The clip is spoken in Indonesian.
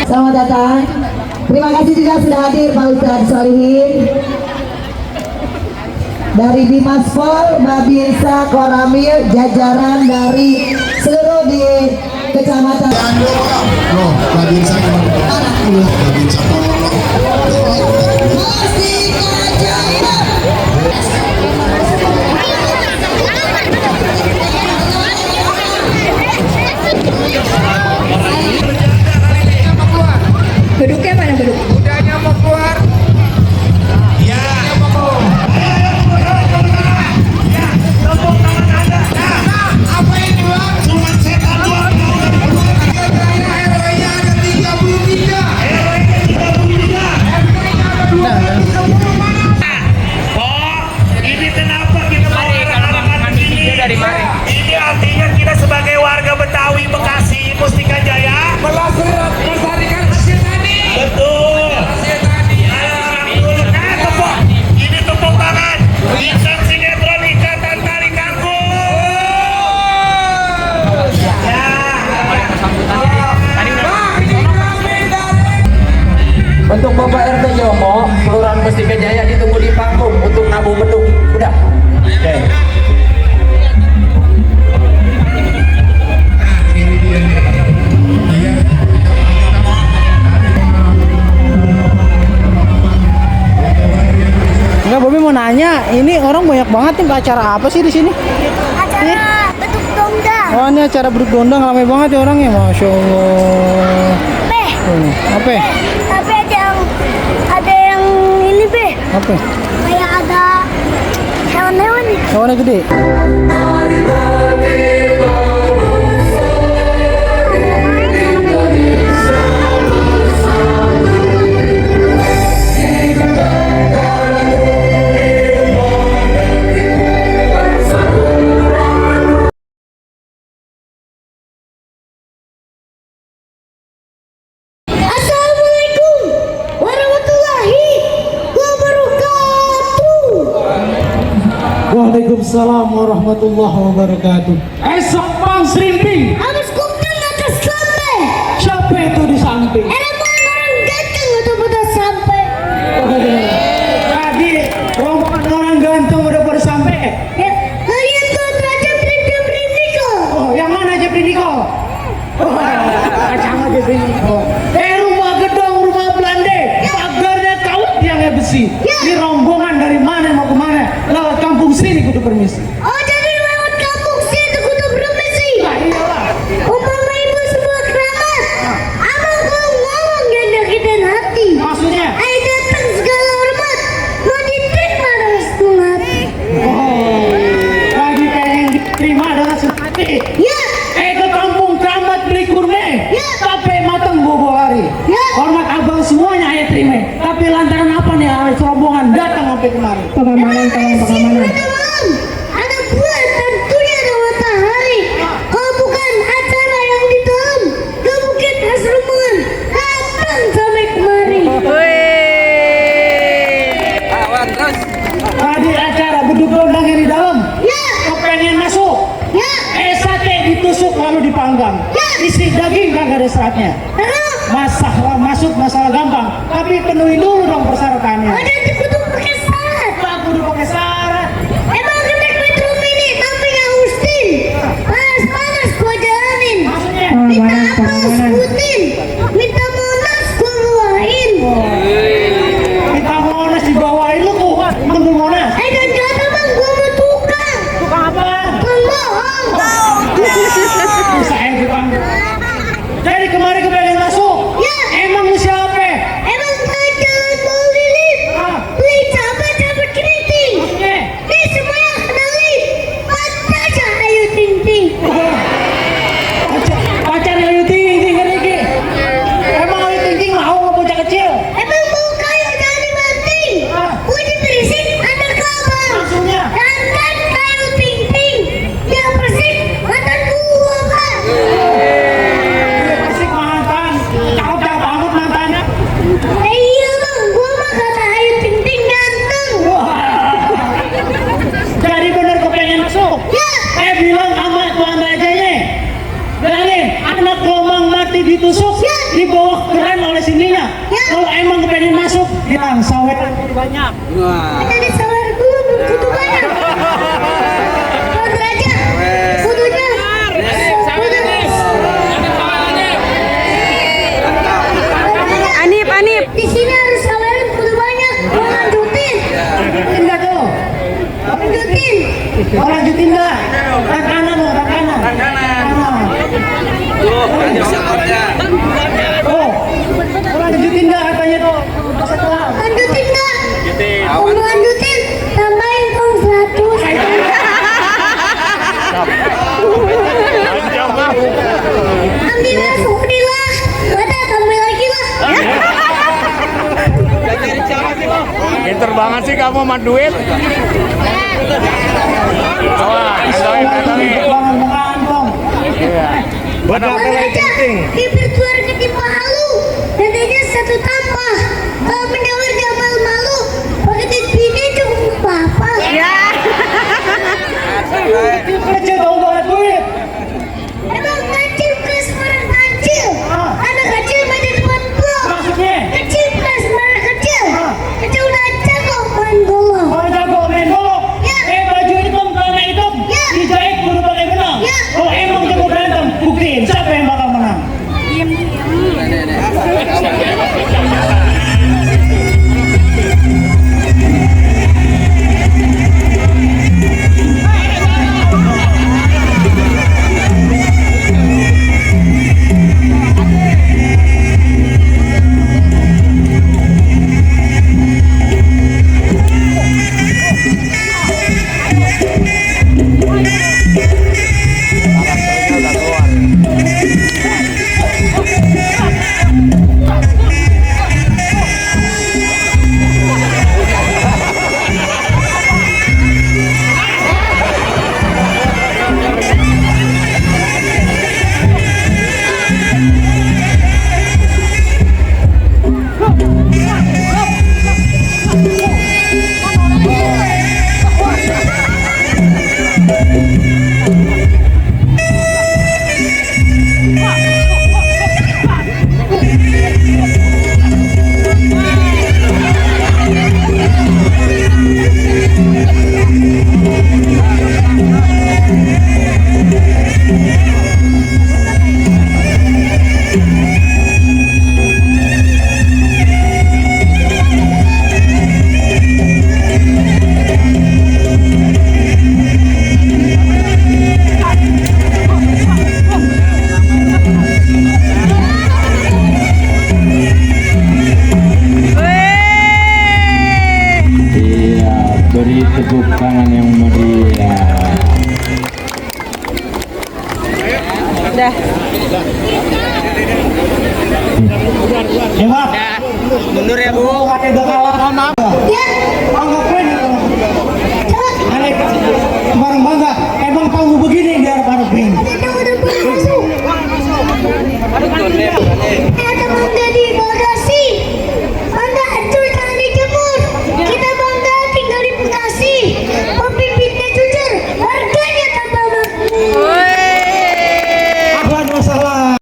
Selamat datang. Terima kasih juga sudah hadir Pak Ustadz Solihin dari Bimaspol, Babinsa, Koramil, jajaran dari seluruh di kecamatan. Loh, Babinsa Babinsa Beduknya mana beduk? Udahnya mau keluar. Ya. Mau keluar. Ya, tepuk tangan Anda. Nah, apa ini, Bang? Cuma setan doang. RW-nya ada 33. RT-nya ada 20 mana? Oh, ini kenapa kita mau anak-anak ini? Dari mana? Ini artinya kita sebagai warga Betawi, Bekasi, Mustika Jaya melestarikan hasil tani. Betul. Hasil tani. Nah, tepuk. Ini tepuk tangan. Bintang sinetron Ikatan Tari Kangkung. Ya. Untuk Bapak RT Jomo, Kelurahan Mustika Jaya ditunggu di panggung untuk nabung beduk. Udah. Oke. Enggak, Bobi mau nanya, ini orang banyak banget nih, acara apa sih di sini? Acara beduk dongdang. Oh, ini acara beduk dondang, ramai banget ya orangnya, masya Allah. Apa? Tapi ada yang ini be. Apa? Kayak ada hewan-hewan nih. Hewannya gede. Assalamualaikum warahmatullahi wabarakatuh. Waalaikumsalam warahmatullahi wabarakatuh. Esok Bang Serimping. Habis kumpulan atas sampai. Siapa itu di samping? Elemen orang ganteng atau pada sampai. Tadi rombongan orang ganteng udah pada sampai. Ya, kalian tuh Raja Brindiko. Oh, yang mana aja Brindiko? Oh, kacang aja Brindiko. Rumah gedung, rumah Belanda. Pagarnya kaut yang besi. Ini rombongan dari mana mau kemana? Lewat kampung sini kudu permisi. Oh, jadi lewat kampung situ kudu permisi. Nah, iyalah. Umpama ibu semua keramat. Abang kalau ngomong gak nyakitin hati. Maksudnya? Ayo datang segala hormat. Mau diterima dengan sepenuh hati. Oh, lagi pengen diterima dengan senang. Ya, Ke kampung keramat beli kurme. Ya. Tapi matang bobo hari. Ya. Hormat abang semuanya ayat terima. Tapi lantaran apa nih rombongan datang sampai kemari? pengamanan. Ada bulan tentunya ada matahari. Kalau bukan acara yang di dalam, gak mungkin Asruman datang sampai kemari. Tadi acara beduk dondang yang di dalam. Ya, Kepengen masuk. ya, Sate ditusuk lalu dipanggang. Ya. Isi daging kagak ada seratnya. terus Masalah masuk masalah gampang. Tapi penuhi dulu dong persyaratannya. ada di kutu pakai syarat. Pak kudu pakai syarat. Emang gede Metro Mini tapi nggak Ustin. Panas gua jalanin. Maksudnya? Minta apa sebutin. Minta Monas gua bawain. Kita Monas dibawain lu kuat. Menunggu Monas. Dan kata bang gua mau tukang. Tukang apa? Tukang bohong. Saya tukang. Jadi kemarin kepengen masuk. Ya. Emang lu siapa? Emang nggak jalan mau lilin. Ah. Beli cabai ditusuk, di bawah keren oleh sininya. Kalau emang pengen masuk, bilang sawet banyak. Tadi sawer dulu kudu banyak. Kau derajat. Kudunya. Anip. Di sini harus sawer kudu banyak. Mau lanjutin. Enggak tuh. Lanjutin. Oh, lanjutin enggak? Kan kanan dong, kan kanan. Oh, lanjutin enggak katanya tuh? Lanjutin nggak? Mau lanjutin? Tambahin dong 100. Ambil langsung lah. Ada tambah lagi lah. Pinter banget sih kamu sama duit. Buat apa lagi penting? Bibir keluar ketimpa halu. Dadanya satu tambah. Kalau mendengar dia malu-malu, pakai bini cukup apa? Kecil dong banget duit. Emang kecil plus orang kecil. Anak kecil main di depan blok. Maksudnya? Kecil plus orang kecil. Kecil udah jago main bola. Oh, jago main bola. Ya. Baju hitam, celana hitam, Ya. dijahit kudu pakai benang. Ya. Kalau emang jago berantem, buktiin siapa yang bakal menang. tepuk tangan yang meriah. Udah. Hebat. Mundur ya, Bu. Pakai udah kalah. Mohon maaf